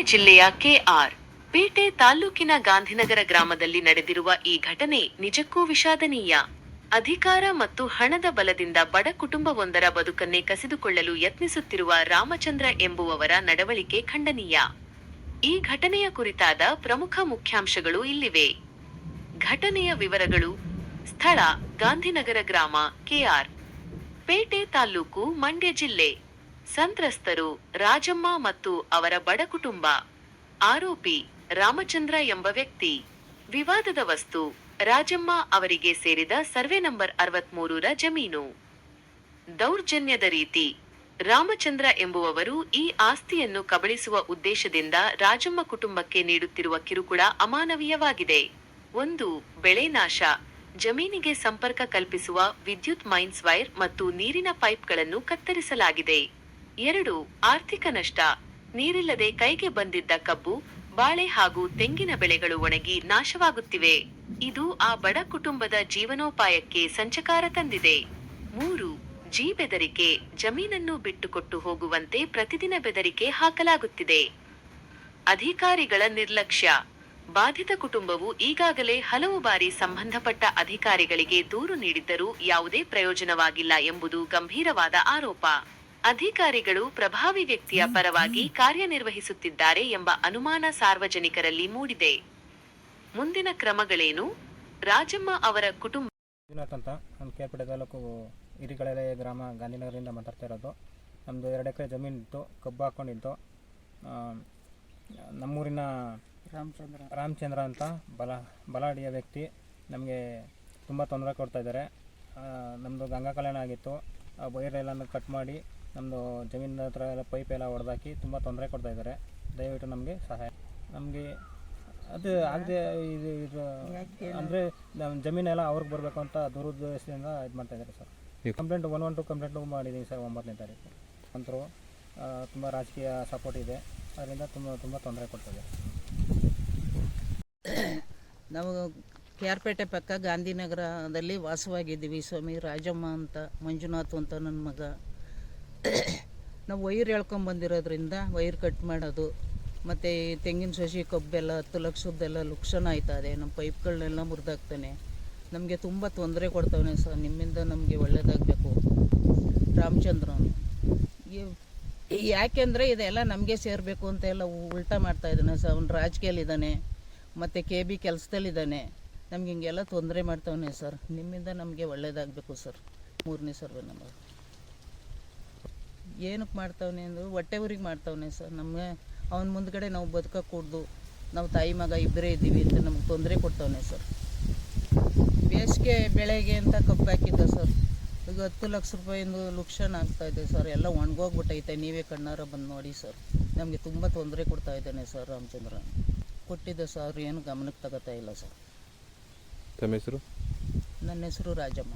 ಜಿಲ್ಲೆಯ ಕೆಆರ್ ಪೇಟೆ ತಾಲೂಕಿನ ಗಾಂಧಿನಗರ ಗ್ರಾಮದಲ್ಲಿ ನಡೆದಿರುವ ಈ ಘಟನೆ ನಿಜಕ್ಕೂ ವಿಷಾದನೀಯ. ಅಧಿಕಾರ ಮತ್ತು ಹಣದ ಬಲದಿಂದ ಬಡ ಕುಟುಂಬವೊಂದರ ಬದುಕನ್ನೇ ಕಸಿದುಕೊಳ್ಳಲು ಯತ್ನಿಸುತ್ತಿರುವ ರಾಮಚಂದ್ರ ಎಂಬುವವರ ನಡವಳಿಕೆ ಖಂಡನೀಯ. ಈ ಘಟನೆಯ ಕುರಿತಾದ ಪ್ರಮುಖ ಮುಖ್ಯಾಂಶಗಳು ಇಲ್ಲಿವೆ. ಘಟನೆಯ ವಿವರಗಳು. ಸ್ಥಳ: ಗಾಂಧಿನಗರ ಗ್ರಾಮ, ಕೆಆರ್ ಪೇಟೆ ತಾಲೂಕು, ಮಂಡ್ಯ ಜಿಲ್ಲೆ. ಸಂತ್ರಸ್ತರು: ರಾಜಮ್ಮ ಮತ್ತು ಅವರ ಬಡ ಕುಟುಂಬ. ಆರೋಪಿ: ರಾಮಚಂದ್ರ ಎಂಬ ವ್ಯಕ್ತಿ. ವಿವಾದದ ವಸ್ತು: ರಾಜಮ್ಮ ಅವರಿಗೆ ಸೇರಿದ ಸರ್ವೆ ನಂಬರ್ 63ರ ಜಮೀನು. ದೌರ್ಜನ್ಯದ ರೀತಿ: ರಾಮಚಂದ್ರ ಎಂಬುವವರು ಈ ಆಸ್ತಿಯನ್ನು ಕಬಳಿಸುವ ಉದ್ದೇಶದಿಂದ ರಾಜಮ್ಮ ಕುಟುಂಬಕ್ಕೆ ನೀಡುತ್ತಿರುವ ಕಿರುಕುಳ ಅಮಾನವೀಯವಾಗಿದೆ. 1. ಬೆಳೆ ನಾಶ: ಜಮೀನಿಗೆ ಸಂಪರ್ಕ ಕಲ್ಪಿಸುವ ವಿದ್ಯುತ್ ಮೈನ್ಸ್ ವೈರ್ ಮತ್ತು ನೀರಿನ ಪೈಪ್ಗಳನ್ನು ಕತ್ತರಿಸಲಾಗಿದೆ. 2. ಆರ್ಥಿಕ ನಷ್ಟ: ನೀರಿಲ್ಲದೆ ಕೈಗೆ ಬಂದಿದ್ದ ಕಬ್ಬು, ಬಾಳೆ ಹಾಗೂ ತೆಂಗಿನ ಬೆಳೆಗಳು ಒಣಗಿ ನಾಶವಾಗುತ್ತಿವೆ. ಇದು ಆ ಬಡ ಕುಟುಂಬದ ಜೀವನೋಪಾಯಕ್ಕೆ ಸಂಚಕಾರ ತಂದಿದೆ. 3. ಬೆದರಿಕೆ: ಜಮೀನನ್ನು ಬಿಟ್ಟುಕೊಟ್ಟು ಹೋಗುವಂತೆ ಪ್ರತಿದಿನ ಬೆದರಿಕೆ ಹಾಕಲಾಗುತ್ತಿದೆ. ಅಧಿಕಾರಿಗಳ ನಿರ್ಲಕ್ಷ್ಯ: ಬಾಧಿತ ಕುಟುಂಬವು ಈಗಾಗಲೇ ಹಲವು ಬಾರಿ ಸಂಬಂಧಪಟ್ಟ ಅಧಿಕಾರಿಗಳಿಗೆ ದೂರು ನೀಡಿದ್ದರೂ ಯಾವುದೇ ಪ್ರಯೋಜನವಾಗಿಲ್ಲ ಎಂಬುದು ಗಂಭೀರವಾದ ಆರೋಪ. ಅಧಿಕಾರಿಗಳು ಪ್ರಭಾವಿ ವ್ಯಕ್ತಿಯ ಪರವಾಗಿ ಕಾರ್ಯನಿರ್ವಹಿಸುತ್ತಿದ್ದಾರೆ ಎಂಬ ಅನುಮಾನ ಸಾರ್ವಜನಿಕರಲ್ಲಿ ಮೂಡಿದೆ. ಮುಂದಿನ ಕ್ರಮಗಳೇನು? ರಾಜಮ್ಮ ಅವರ ಕುಟುಂಬ. ಅಂತ ನಾನು ಕೆಆರ್ಪೇಟೆ ತಾಲೂಕು ಹಿರಿಗಳೆಲೆ ಗ್ರಾಮ, ಗಾಂಧಿನಗರದಿಂದ ಮಾತಾಡ್ತಾ ಇರೋದು. ನಮ್ಮದು 2 ಎಕರೆ ಜಮೀನಿತ್ತು, ಕಬ್ಬು ಹಾಕ್ಕೊಂಡಿದ್ದು. ನಮ್ಮೂರಿನ ರಾಮಚಂದ್ರ ಅಂತ ಬಲಾಢ್ಯ ವ್ಯಕ್ತಿ ನಮಗೆ ತುಂಬ ತೊಂದರೆ ಕೊಡ್ತಾಯಿದ್ದಾರೆ. ನಮ್ಮದು ಗಂಗಾ ಕಲ್ಯಾಣ ಆಗಿತ್ತು, ಆ ವೈರೆಲ್ಲ ಕಟ್ ಮಾಡಿ ನಮ್ಮದು ಜಮೀನಿನ ಹತ್ರ ಎಲ್ಲ ಪೈಪ್ ಎಲ್ಲ ಹೊಡೆದಾಕಿ ತುಂಬ ತೊಂದರೆ ಕೊಡ್ತಾಯಿದ್ದಾರೆ. ದಯವಿಟ್ಟು ನಮಗೆ ಸಹಾಯ. ನಮಗೆ ಅದು ಆಗದೆ ಇದು ಅಂದರೆ ನಮ್ಮ ಜಮೀನೆಲ್ಲ ಅವ್ರಿಗೆ ಬರಬೇಕು ಅಂತ ದುರುದ್ದೇಶದಿಂದ ಇದು ಮಾಡ್ತಾಯಿದ್ದಾರೆ ಸರ್. ಕಂಪ್ಲೇಂಟ್ 112 ಕಂಪ್ಲೇಂಟು ಮಾಡಿದ್ದೀನಿ ಸರ್. 9ನೇ ತಾರೀಕು ಅಂತರೂ ತುಂಬ ರಾಜಕೀಯ ಸಪೋರ್ಟ್ ಇದೆ, ಅದರಿಂದ ತುಂಬ ತೊಂದರೆ ಕೊಡ್ತದೆ. ನಾವು ಕೆಆರ್ಪೇಟೆ ಪಕ್ಕ ಗಾಂಧಿನಗರದಲ್ಲಿ ವಾಸವಾಗಿದ್ದೀವಿ ಸ್ವಾಮಿ. ರಾಜಮ್ಮ ಅಂತ, ಮಂಜುನಾಥ್ ಅಂತ ನನ್ನ ಮಗ. ನಾವು ವೈರ್ ಎಳ್ಕೊಂಬಂದಿರೋದ್ರಿಂದ ವೈರ್ ಕಟ್ ಮಾಡೋದು ಮತ್ತು ತೆಂಗಿನ ಸಸಿ ಕಬ್ಬೆಲ್ಲ 10 ಲಕ್ಷದ್ದೆಲ್ಲ ಲುಕ್ಷಣ ಆಯ್ತದೆ. ನಮ್ಮ ಪೈಪ್ಗಳನ್ನೆಲ್ಲ ಮುರಿದಾಕ್ತಾನೆ. ನಮಗೆ ತುಂಬ ತೊಂದರೆ ಕೊಡ್ತಾವನೆ ಸರ್. ನಿಮ್ಮಿಂದ ನಮಗೆ ಒಳ್ಳೆಯದಾಗಬೇಕು. ರಾಮಚಂದ್ರನು ಯಾಕೆಂದರೆ ಇದೆಲ್ಲ ನಮಗೆ ಸೇರಬೇಕು ಅಂತ ಎಲ್ಲ ಉಲ್ಟಾ ಮಾಡ್ತಾಯಿದ್ದಾನೆ ಸರ್. ಅವ್ನು ರಾಜಕೀಯಲ್ಲಿದ್ದಾನೆ ಮತ್ತು KB ಕೆಲಸದಲ್ಲಿದ್ದಾನೆ. ನಮ್ಗೆ ಹಿಂಗೆಲ್ಲ ತೊಂದರೆ ಮಾಡ್ತಾವನೆ ಸರ್. ನಿಮ್ಮಿಂದ ನಮಗೆ ಒಳ್ಳೆಯದಾಗಬೇಕು ಸರ್. 3ನೇ ಸರ್ವೆ ನಂಬರ್. ಏನಕ್ಕೆ ಮಾಡ್ತಾವನೆ ಅಂದರೆ ಹೊಟ್ಟೆ ಊರಿಗೆ ಮಾಡ್ತಾವನೆ ಸರ್. ನಮಗೆ ಅವನ ಮುಂದ್ಗಡೆ ನಾವು ಬದುಕக்கூಡ್ದು, ನಾವು ತಾಯಿ ಮಗ ಇಬ್ಬರೇ ಇದ್ದೀವಿ ಅಂತ ನಮ್ಗೆ ತೊಂದರೆ ಕೊಡ್ತಾವನೆ ಸರ್. ಬೇಸಿಗೆ ಬೆಳೆಗೆ ಅಂತ ಕಬ್ಬು ಹಾಕಿದ್ದ ಸರ್. ಈಗ 10 ಲಕ್ಷ ರೂಪಾಯಿಂದ ಲುಕ್ಷಣ ಆಗ್ತಾಯಿದೆ ಸರ್. ಎಲ್ಲ ಒಣಗೋಗ್ಬಿಟ್ಟೈತೆ. ನೀವೇ ಕಣ್ಣಾರ ಬಂದು ನೋಡಿ ಸರ್. ನಮಗೆ ತುಂಬ ತೊಂದರೆ ಕೊಡ್ತಾ ಇದ್ದಾನೆ ಸರ್. ರಾಮಚಂದ್ರ ಕೊಟ್ಟಿದ್ದೆ ಸರ್, ಏನು ಗಮನಕ್ಕೆ ತಗೋತಾ ಇಲ್ಲ ಸರ್. ತಮ್ಮ ಹೆಸರು? ನನ್ನ ಹೆಸರು ರಾಜಮ್ಮ.